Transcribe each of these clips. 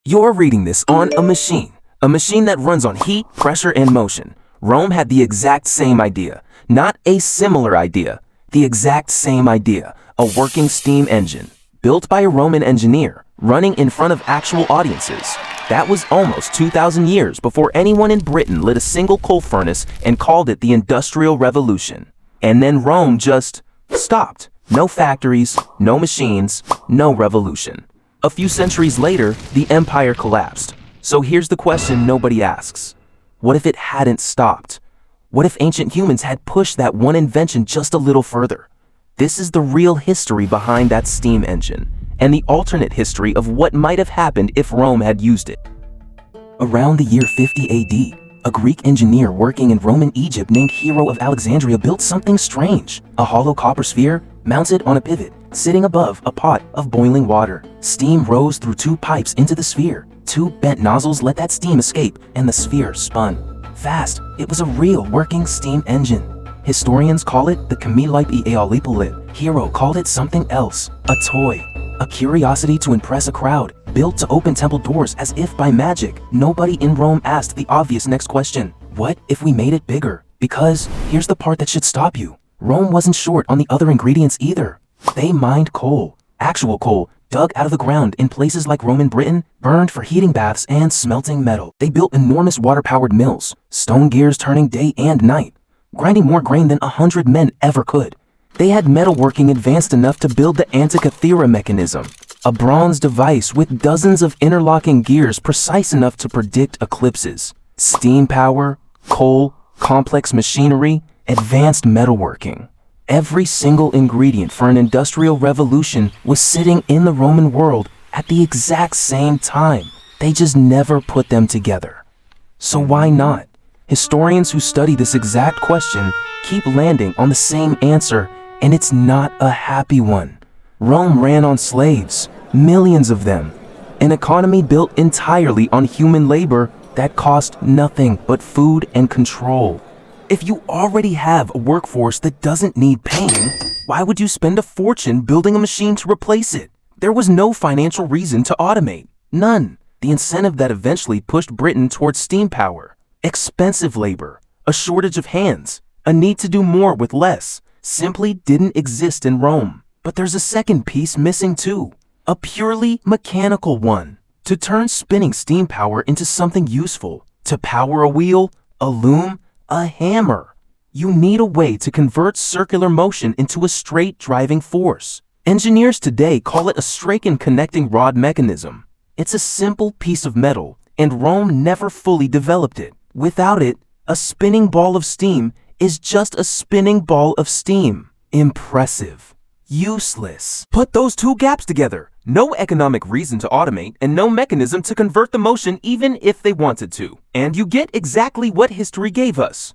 You're reading this on a machine that runs on heat, pressure, and motion. Rome had the exact same idea, not a similar idea, the exact same idea, a working steam engine, built by a Roman engineer, running in front of actual audiences. That was almost 2,000 years before anyone in Britain lit a single coal furnace and called it the Industrial Revolution. And then Rome just stopped. No factories, no machines, no revolution. A few centuries later, the empire collapsed. So here's the question nobody asks. What if it hadn't stopped? What if ancient humans had pushed that one invention just a little further? This is the real history behind that steam engine, and the alternate history of what might have happened if Rome had used it. Around the year 50 AD, a Greek engineer working in Roman Egypt named Hero of Alexandria built something strange, a hollow copper sphere mounted on a pivot, sitting above a pot of boiling water. Steam rose through two pipes into the sphere. Two bent nozzles let that steam escape, and the sphere spun. Fast, it was a real working steam engine. Historians call it the aeolipile. Hero called it something else, a toy, a curiosity to impress a crowd, built to open temple doors as if by magic. Nobody in Rome asked the obvious next question: what if we made it bigger? Because here's the part that should stop you. Rome wasn't short on the other ingredients either. They mined coal, actual coal, dug out of the ground in places like Roman Britain, burned for heating baths and smelting metal. They built enormous water-powered mills, stone gears turning day and night, grinding more grain than 100 men ever could. They had metalworking advanced enough to build the Antikythera mechanism, a bronze device with dozens of interlocking gears precise enough to predict eclipses. Steam power, coal, complex machinery, advanced metalworking. Every single ingredient for an industrial revolution was sitting in the Roman world at the exact same time. They just never put them together. So why not? Historians who study this exact question keep landing on the same answer, and it's not a happy one. Rome ran on slaves, millions of them. An economy built entirely on human labor that cost nothing but food and control. If you already have a workforce that doesn't need paying, why would you spend a fortune building a machine to replace it? There was no financial reason to automate. None. The incentive that eventually pushed Britain towards steam power. Expensive labor, a shortage of hands, a need to do more with less, simply didn't exist in Rome. But there's a second piece missing too. A purely mechanical one. To turn spinning steam power into something useful. To power a wheel, a loom, a hammer. You need a way to convert circular motion into a straight driving force. Engineers today call it a Straken connecting rod mechanism. It's a simple piece of metal, and Rome never fully developed it. Without it, a spinning ball of steam is just a spinning ball of steam. Impressive. Useless. Put those two gaps together. No economic reason to automate and no mechanism to convert the motion even if they wanted to. And you get exactly what history gave us.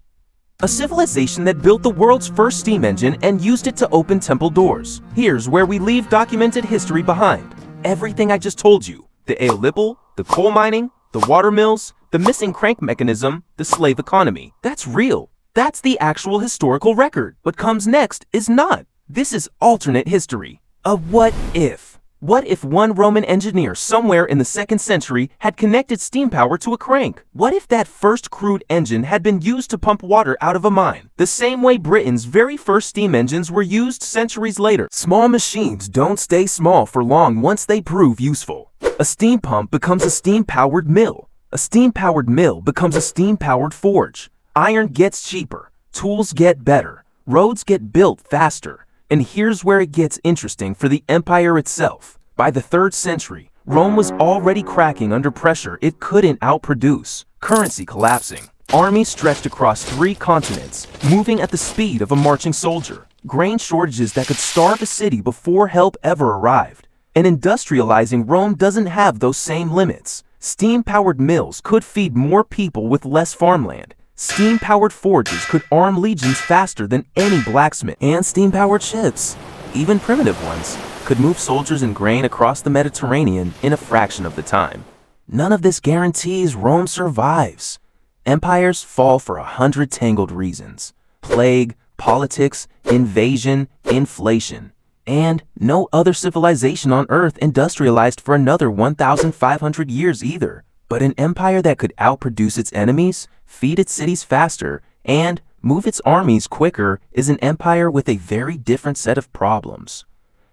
A civilization that built the world's first steam engine and used it to open temple doors. Here's where we leave documented history behind. Everything I just told you. The aeolipile, the coal mining, the water mills, the missing crank mechanism, the slave economy. That's real. That's the actual historical record. What comes next is not. This is alternate history. A what if. What if one Roman engineer somewhere in the 2nd century had connected steam power to a crank? What if that first crude engine had been used to pump water out of a mine, the same way Britain's very first steam engines were used centuries later? Small machines don't stay small for long once they prove useful. A steam pump becomes a steam-powered mill. A steam-powered mill becomes a steam-powered forge. Iron gets cheaper. Tools get better. Roads get built faster. And here's where it gets interesting for the empire itself. By the 3rd century, Rome was already cracking under pressure it couldn't outproduce. Currency collapsing. Armies stretched across 3 continents, moving at the speed of a marching soldier. Grain shortages that could starve a city before help ever arrived. And industrializing Rome doesn't have those same limits. Steam-powered mills could feed more people with less farmland. Steam-powered forges could arm legions faster than any blacksmith. And steam-powered ships, even primitive ones, could move soldiers and grain across the Mediterranean in a fraction of the time. None of this guarantees Rome survives. Empires fall for 100 tangled reasons. Plague, politics, invasion, inflation. And no other civilization on Earth industrialized for another 1,500 years either. But an empire that could outproduce its enemies, feed its cities faster, and move its armies quicker is an empire with a very different set of problems.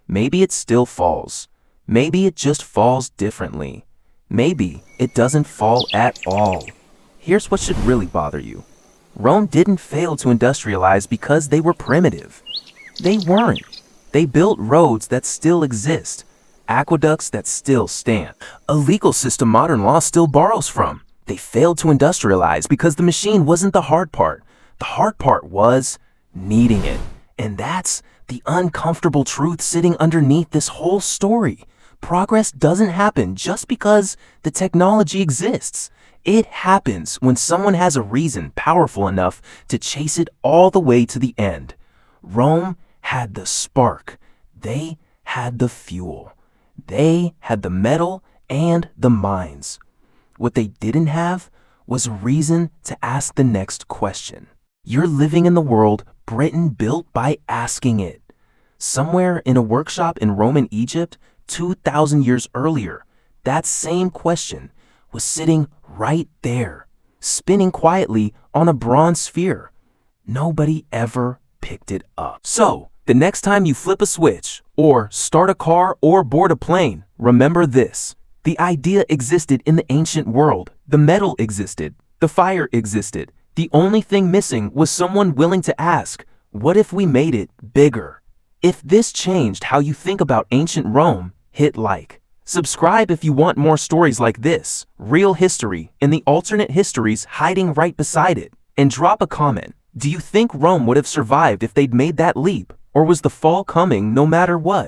Maybe it still falls. Maybe it just falls differently. Maybe it doesn't fall at all. Here's what should really bother you. Rome didn't fail to industrialize because they were primitive. They weren't. They built roads that still exist, aqueducts that still stand, a legal system modern law still borrows from. They failed to industrialize because the machine wasn't the hard part. The hard part was needing it. And that's the uncomfortable truth sitting underneath this whole story. Progress doesn't happen just because the technology exists. It happens when someone has a reason powerful enough to chase it all the way to the end. Rome had the spark. They had the fuel. They had the metal and the mines. What they didn't have was a reason to ask the next question. You're living in the world Britain built by asking it. Somewhere in a workshop in Roman Egypt, 2,000 years earlier, that same question was sitting right there, spinning quietly on a bronze sphere. Nobody ever picked it up. So, the next time you flip a switch, or start a car, or board a plane, remember this. The idea existed in the ancient world. The metal existed. The fire existed. The only thing missing was someone willing to ask, what if we made it bigger? If this changed how you think about ancient Rome, hit like. Subscribe if you want more stories like this, real history, and the alternate histories hiding right beside it. And drop a comment. Do you think Rome would have survived if they'd made that leap? Or was the fall coming no matter what?